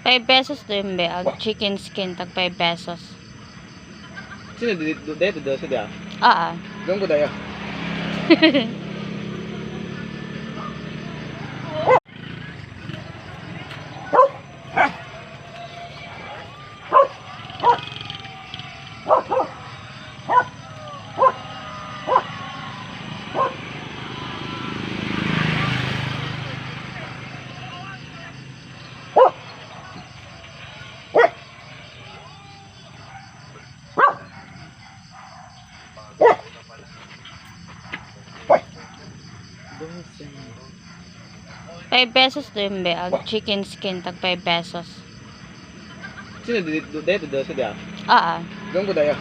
5 pesos din be. Ang chicken skin, tag 5 pesos. Sino dito daw sa dia? Ah. Gawin ko tayo. Five pesos din be. Ang chicken skin, tag 5 pesos. Sino dito daw sa dia? Ah. Gawin ko tayo.